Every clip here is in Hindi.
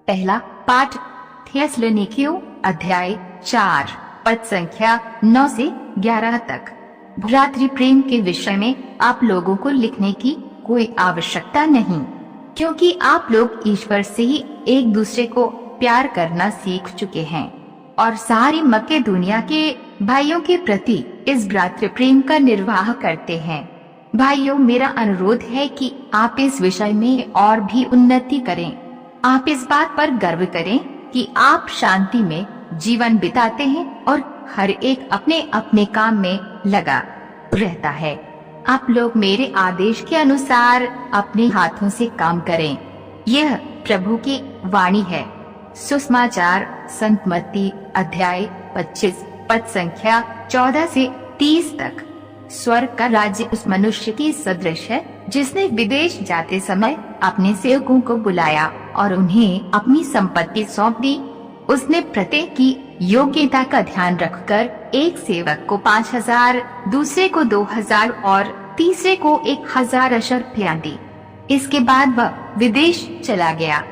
पहला पाठ थिस्सलुनीकियों अध्याय 4 पद संख्या 9 से 11 तक। भ्रातृ प्रेम के विषय में आप लोगों को लिखने की कोई आवश्यकता नहीं, क्योंकि आप लोग ईश्वर से ही एक दूसरे को प्यार करना सीख चुके हैं और सारी मकेदुनिया के भाइयों के प्रति इस भ्रातृ प्रेम का निर्वाह करते हैं। भाइयों, मेरा अनुरोध है कि आप इस विषय में और भी उन्नति करें। आप इस बात पर गर्व करें कि आप शांति में जीवन बिताते हैं और हर एक अपने अपने काम में लगा रहता है। आप लोग मेरे आदेश के अनुसार अपने हाथों से काम करें। यह प्रभु की वाणी है। सुसमाचार संत मत्ती अध्याय 25 पद संख्या 14 से 30 तक। स्वर्ग का राज्य उस मनुष्य की सदृश है जिसने विदेश जाते समय अपने सेवकों को बुलाया और उन्हें अपनी संपत्ति सौंप दी। उसने प्रत्येक की योग्यता का ध्यान रखकर एक सेवक को 5,000, दूसरे को 2,000 और तीसरे को 1,000 अशर्फियाँ दी। इसके बाद वह विदेश चला गया।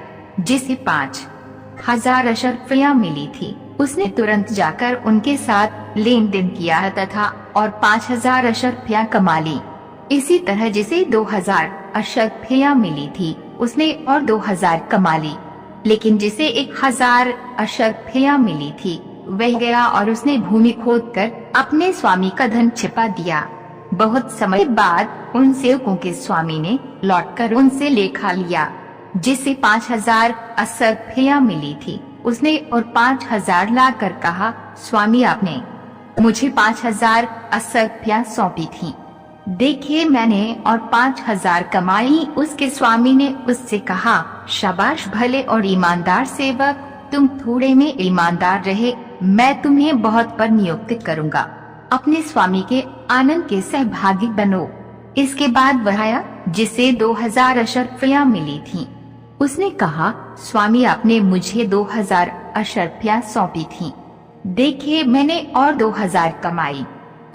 जिसे 5,000 अशर्फियाँ मिली थी, उसने तुरंत जाकर उनके साथ लेन देन किया तथा और 5,000 अशर्फियाँ कमा ली। इसी तरह जिसे 2,000 अशर्फियाँ मिली थी, उसने और 2,000 कमा ली। लेकिन जिसे 1,000 अशर्फियाँ मिली थी, वह गया और उसने भूमि खोदकर अपने स्वामी का धन छिपा दिया। बहुत समय बाद उन सेवकों के स्वामी ने लौटकर उनसे लेखा लिया। जिसे 5,000 अशर्फियाँ मिली थी, उसने और 5,000 लाकर कहा, स्वामी, आपने मुझे 5,000 अशर्फियाँ सौंपी थी। देखिए, मैंने और 5,000 कमाई। उसके स्वामी ने उससे कहा, शाबाश भले और ईमानदार सेवक, तुम थोड़े में ईमानदार रहे, मैं तुम्हें बहुत पर नियुक्त करूँगा। अपने स्वामी के आनंद के सहभागी बनो। इसके बाद वह आया जिसे 2,000 अशर्फियाँ मिली थी। उसने कहा, स्वामी, आपने मुझे 2,000 अशर्फियाँ सौंपी थी। देखिए, मैंने और 2,000 कमाई।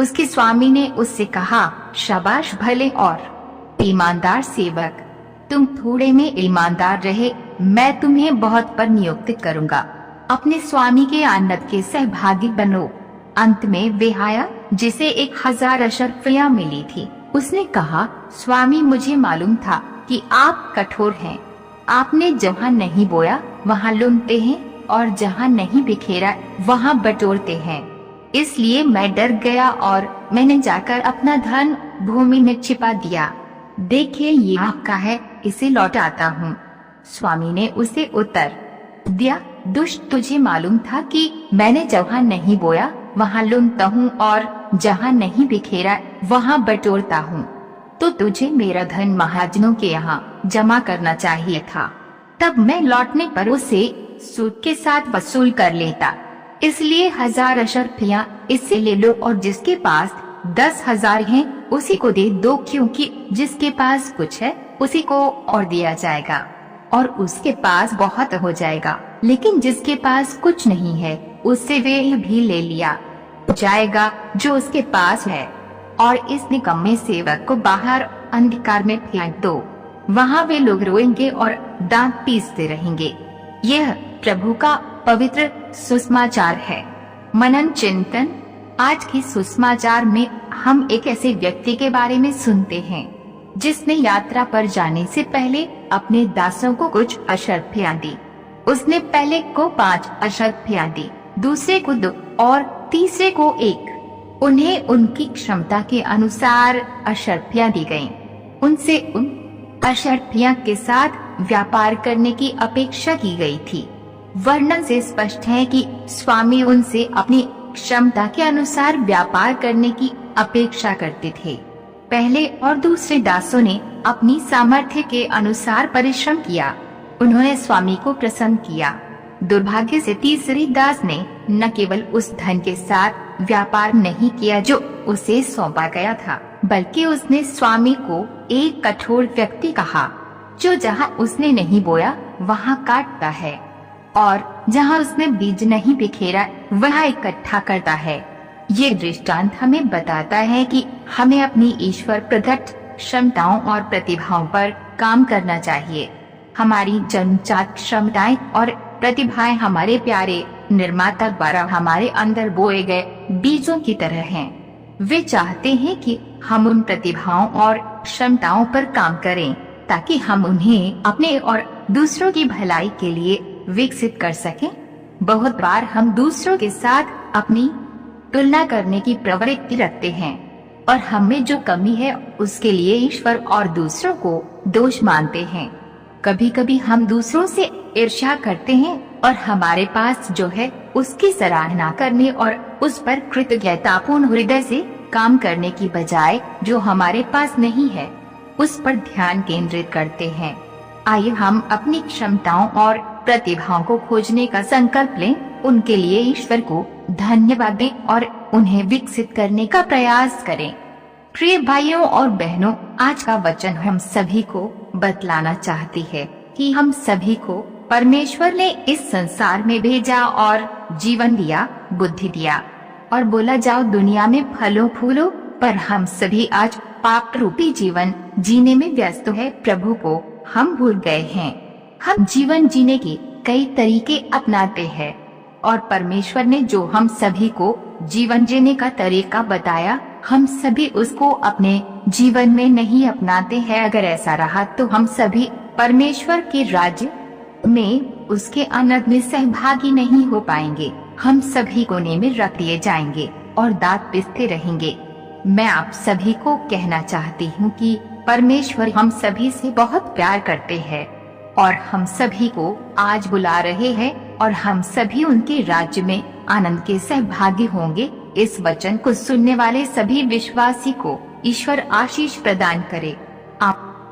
उसके स्वामी ने उससे कहा, शाबाश भले और ईमानदार सेवक, तुम थोड़े में ईमानदार रहे, मैं तुम्हें बहुत पर नियुक्त करूँगा। अपने स्वामी के आनंद के सहभागी बनो। अंत में वह आया जिसे 1,000 अशर्फियाँ मिली थी। उसने कहा, स्वामी, मुझे मालूम था कि आप कठोर हैं। आपने जहाँ नहीं बोया वहाँ लूटते हैं और जहाँ नहीं बिखेरा वहाँ बटोरते हैं। इसलिए मैं डर गया और मैंने जाकर अपना धन भूमि में छिपा दिया। देखिए, ये आपका है, इसे लौटाता हूँ। स्वामी ने उसे उत्तर दिया, दुष्ट, तुझे मालूम था कि मैंने जहाँ नहीं बोया वहाँ लूटता हूँ और जहाँ नहीं बिखेरा वहाँ बटोरता हूँ। तो तुझे मेरा धन महाजनों के यहाँ जमा करना चाहिए था, तब मैं लौटने पर उसे सूद के साथ वसूल कर लेता। इसलिए 1,000 अशर्फियाँ इससे ले लो और जिसके पास 10,000 हैं उसी को दे दो, क्योंकि जिसके पास कुछ है उसी को और दिया जाएगा और उसके पास बहुत हो जाएगा। लेकिन जिसके पास कुछ नहीं है उससे वे भी ले लिया जाएगा जो उसके पास है। और इस निकम्मे सेवक को बाहर अंधकार में फेंक दो, वहाँ वे लोग रोएंगे और दांत पीसते रहेंगे। यह प्रभु का पवित्र सुसमाचार है। मनन चिंतन। आज की सुसमाचार में हम एक ऐसे व्यक्ति के बारे में सुनते हैं जिसने यात्रा पर जाने से पहले अपने दासों को कुछ अशर्फियाँ दी। उसने पहले को 5 अशर्फियाँ दी, दूसरे को 2 और तीसरे को 1। उन्हें उनकी क्षमता के अनुसार अशर्फियाँ दी गयीं। उनसे उन अशर्फियाँ के साथ व्यापार करने की अपेक्षा की गई थी। वर्णन से स्पष्ट है कि स्वामी उनसे अपनी क्षमता के अनुसार व्यापार करने की अपेक्षा करते थे। पहले और दूसरे दासों ने अपनी सामर्थ्य के अनुसार परिश्रम किया। उन्होंने स्वामी को प्रसन्न किया। दुर्भाग्य से तीसरे दास ने न केवल उस धन के साथ व्यापार नहीं किया जो उसे सौंपा गया था, बल्कि उसने स्वामी को एक कठोर व्यक्ति कहा, जो जहाँ उसने नहीं बोया वहाँ काटता है और जहाँ उसने बीज नहीं बिखेरा वहाँ इकट्ठा करता है। ये दृष्टांत हमें बताता है कि हमें अपनी ईश्वर प्रदत्त क्षमताओं और प्रतिभाओं पर काम करना चाहिए। हमारी जन्मजात क्षमताएं और प्रतिभाएं हमारे प्यारे निर्माता द्वारा हमारे अंदर बोए गए बीजों की तरह हैं। वे चाहते हैं कि हम उन प्रतिभाओं और क्षमताओं पर काम करें ताकि हम उन्हें अपने और दूसरों की भलाई के लिए विकसित कर सकें। बहुत बार हम दूसरों के साथ अपनी तुलना करने की प्रवृत्ति रखते हैं और हमें जो कमी है उसके लिए ईश्वर और दूसरों को दोष मानते हैं। कभी कभी हम दूसरों से ईर्ष्या करते हैं और हमारे पास जो है उसकी सराहना करने और उस पर कृतज्ञतापूर्ण हृदय से काम करने की बजाय जो हमारे पास नहीं है उस पर ध्यान केंद्रित करते हैं। आइए हम अपनी क्षमताओं और प्रतिभाओं को खोजने का संकल्प लें, उनके लिए ईश्वर को धन्यवाद दें और उन्हें विकसित करने का प्रयास करें। प्रिय भाइयों और बहनों, आज का वचन हम सभी को बतलाना चाहती है कि हम सभी को परमेश्वर ने इस संसार में भेजा और जीवन दिया, बुद्धि दिया और बोला जाओ दुनिया में फलो फूलो, पर हम सभी आज पाप रूपी जीवन जीने में व्यस्त है। प्रभु को हम भूल गए हैं। हम जीवन जीने के कई तरीके अपनाते हैं और परमेश्वर ने जो हम सभी को जीवन जीने का तरीका बताया, हम सभी उसको अपने जीवन में नहीं अपनाते हैं। अगर ऐसा रहा तो हम सभी परमेश्वर के राज्य में उसके आनंद में सहभागी नहीं हो पाएंगे। हम सभी कोने में रख दिए जाएंगे और दांत पिसते रहेंगे। मैं आप सभी को कहना चाहती हूँ कि परमेश्वर हम सभी से बहुत प्यार करते हैं और हम सभी को आज बुला रहे हैं और हम सभी उनके राज्य में आनंद के सहभागी होंगे। इस वचन को सुनने वाले सभी विश्वासी को ईश्वर आशीष प्रदान करे। आप